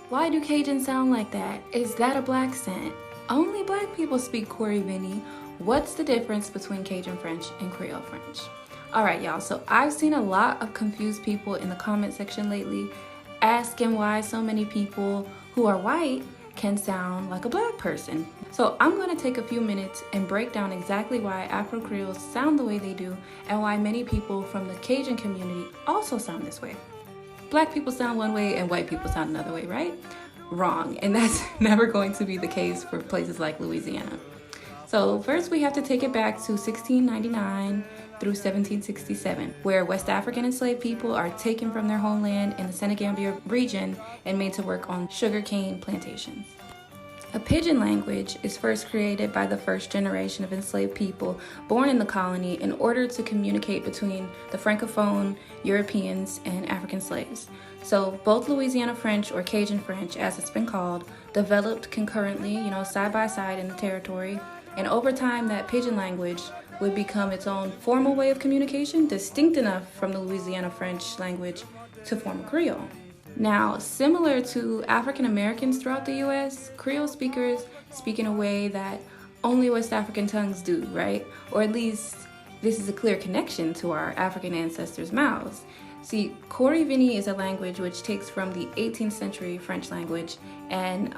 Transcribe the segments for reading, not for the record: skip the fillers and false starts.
Why do Cajuns sound like that? Is that a black scent? Only black people speak Corey Vinny. What's the difference between Cajun French and Creole French? Alright, y'all, so I've seen a lot of confused people in the comment section lately asking why so many people who are white can sound like a black person. So I'm going to take a few minutes and break down exactly why Afro Creoles sound the way they do and why many people from the Cajun community also sound this way. Black people sound one way and white people sound another way, right? Wrong, and that's never going to be the case for places like Louisiana. So first we have to take it back to 1699 through 1767, where West African enslaved people are taken from their homeland in the Senegambia region and made to work on sugarcane plantations. A pidgin language is first created by the first generation of enslaved people born in the colony in order to communicate between the Francophone Europeans and African slaves. So both Louisiana French, or Cajun French as it's been called, developed concurrently, side by side in the territory. And over time, that pidgin language would become its own formal way of communication, distinct enough from the Louisiana French language to form a Creole. Now, similar to African Americans throughout the US, Creole speakers speak in a way that only West African tongues do, right? Or at least this is a clear connection to our African ancestors' mouths. See, Corey Vinny is a language which takes from the 18th century French language and,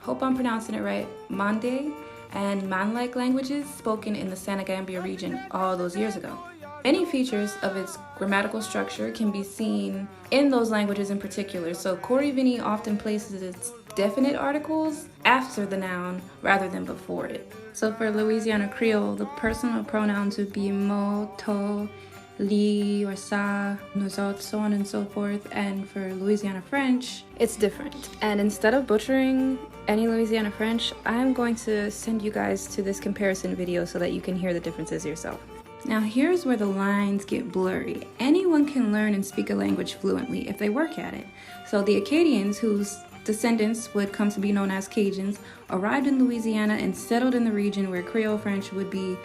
hope I'm pronouncing it right, Mande and Man-like languages spoken in the Senegambia region all those years ago. Many features of its grammatical structure can be seen in those languages in particular, so Corey Vinny often places its definite articles after the noun rather than before it. So for Louisiana Creole, the personal pronouns would be mo, to, li, or sa, nous autres, so on and so forth. And for Louisiana French, it's different. And instead of butchering any Louisiana French, I'm going to send you guys to this comparison video so that you can hear the differences yourself. Now here's where the lines get blurry. Anyone can learn and speak a language fluently if they work at it. So the Acadians, whose descendants would come to be known as Cajuns, arrived in Louisiana and settled in the region where Creole French would be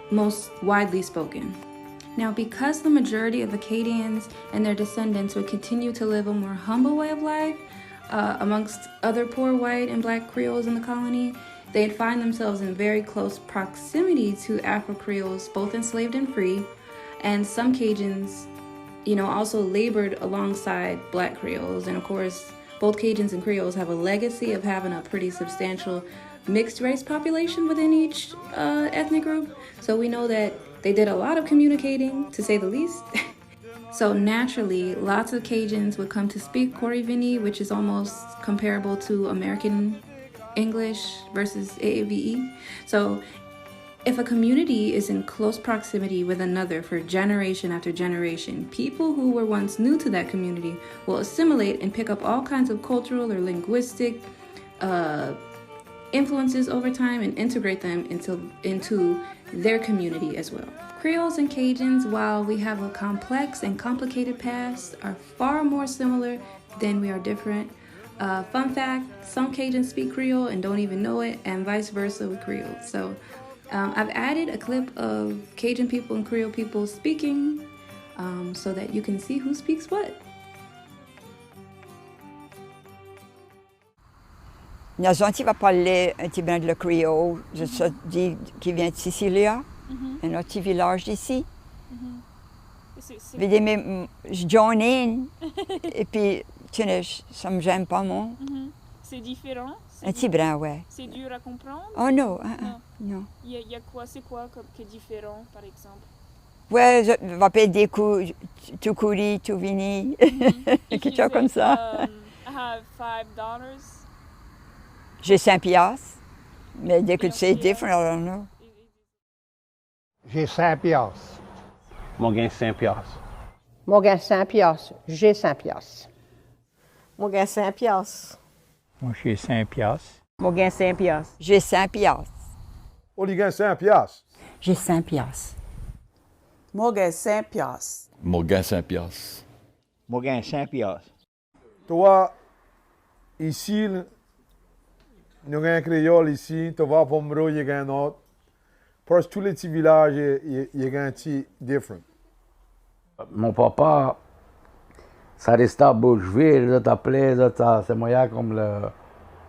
most widely spoken. Now, because the majority of Acadians and their descendants would continue to live a more humble way of life, amongst other poor white and black Creoles in the colony, they'd find themselves in very close proximity to Afro Creoles, both enslaved and free, and some Cajuns, also labored alongside black Creoles. And of course, both Cajuns and Creoles have a legacy of having a pretty substantial mixed race population within each ethnic group. So we know that they did a lot of communicating, to say the least. So naturally, lots of Cajuns would come to speak Corey Vinny, which is almost comparable to American English versus AAVE. So if a community is in close proximity with another for generation after generation, people who were once new to that community will assimilate and pick up all kinds of cultural or linguistic influences over time and integrate them into their community as well. Creoles and Cajuns, while we have a complex and complicated past, are far more similar than we are different. Fun fact, some Cajuns speak Creole and don't even know it, and vice versa with Creole. So I've added a clip of Cajun people and Creole people speaking so that you can see who speaks what. Nous autres, va parler un petit peu de le créole. Je dis qui vient de Sicilia, un autre petit village d'ici. Je join in, et puis, ça me gêne pas, moi. C'est différent? Un petit brin, ouais. C'est dur à comprendre? Oh non, non. Il y a quoi, c'est quoi qui est différent, par exemple? Ouais, je vais payer des coups, tout couri, tout vini, quelque chose comme ça. I have $5. J'ai 5 piastres, mais they could say different, I don't know. J'ai 5 piastres. Mon gain 5 piastres. Mon gain 5 piastres. J'ai 5 piastres. Mon gain 5 piastres. Moi, j'ai 5 piastres. Mon gain 5 piastres. J'ai 5 piastres. Oli gain 5 piastres. J'ai 5 piastres. Mon gain 5 piastres. Mon gain 5 piastres. Mon gain 5 piastres. Toi, ici, nous avons un créole ici, tu vas à Pomereux, il y a un autre. Presque tous les petits villages, il y a un petit différent. Mon papa, Ça restait à Boucherville, les autres appelaient, les autres, c'est moyen comme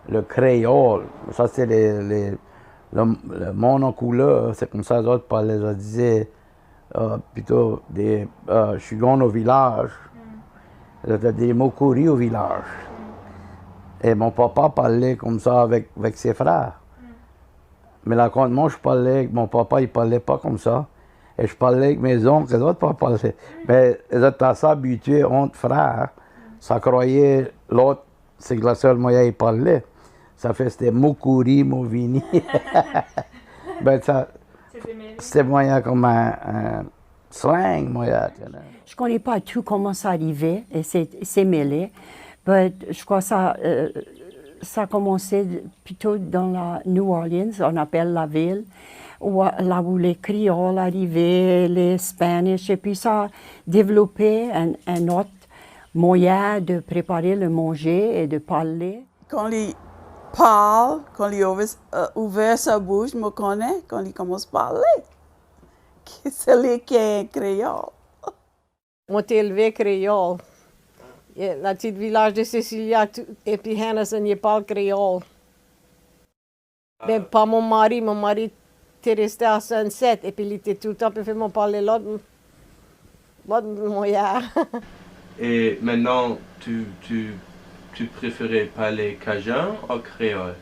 le créole. Ça, c'est le monde en couleur, c'est comme ça, les autres parlaient, ils disaient plutôt je suis gone au village. Ils autres des mots courus au village. Et mon papa parlait comme ça avec ses frères. Mais là, quand moi je parlais avec mon papa, il parlait pas comme ça. Et je parlais avec mes oncles, les autres pas parlaient. Mais ils étaient assez habitués entre frères. Ça croyait l'autre, c'est que le seul moyen il parlait. Ça fait c'était Mokuri, Movini. Ben ça, c'était moyen comme un slang, moyen. Je connais pas tout comment ça arrivait et c'est mêlé. Mais je crois que ça a commencé plutôt dans la New Orleans, on appelle la ville, là où les créoles arrivaient, les Spanish, et puis ça a développé un autre moyen de préparer le manger et de parler. Quand il parle, quand il ouvert sa bouche, je me connais, quand il commence à parler. C'est les qui est créole. On était élevé créole. La petite village de Cecilia et puis Henderson, il parle créole. Mais pas mon mari était resté à Sunset et puis il était tout le temps, puis il fait parler l'autre moyen. Et maintenant, tu préférais parler cajun ou créole?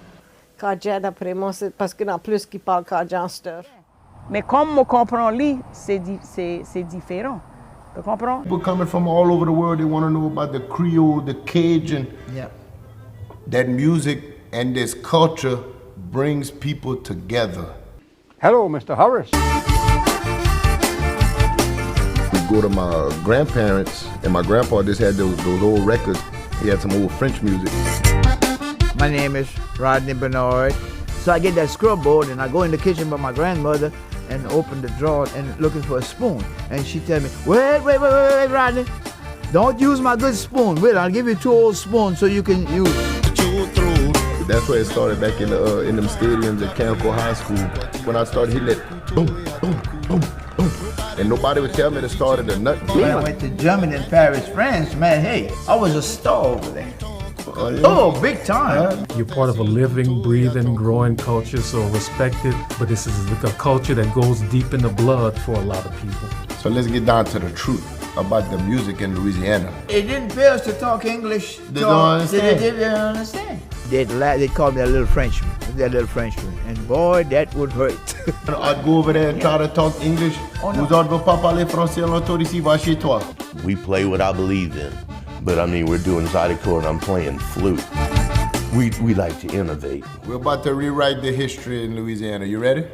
Cajun, d'après moi, c'est parce qu'il y en a plus qui parlent cajun stuff. Mais comme on comprend lui, c'est différent. Tu comprends? People coming from all over the world, they want to know about the Creole, the Cajun. Yeah. That music and this culture brings people together. Hello, Mr. Horace. We go to my grandparents, and my grandpa just had those old records. He had some old French music. My name is Rodney Bernard. So I get that scrub board and I go in the kitchen by my grandmother and open the drawer and looking for a spoon. And she tell me, wait, Rodney. Don't use my good spoon. Wait, I'll give you 2 old spoons so you can use. That's where it started back in them stadiums at Camco High School. When I started hitting that boom, boom, boom, boom. And nobody would tell me to start at a nut. When I went to Germany and Paris, France, man, hey, I was a star over there. Oh, big time. You're part of a living, breathing, growing culture, so respect it. But this is a culture that goes deep in the blood for a lot of people. So let's get down to the truth about the music in Louisiana. It didn't pay us to talk English. They don't understand. They didn't understand. They called me a little Frenchman. That little Frenchman. And boy, that would hurt. I'd go over there and try to talk English. Vous autres ne pas parler français, l'autre ici va chez toi. We play what I believe in. But I mean, we're doing Zydeco and I'm playing flute. We like to innovate. We're about to rewrite the history in Louisiana. You ready?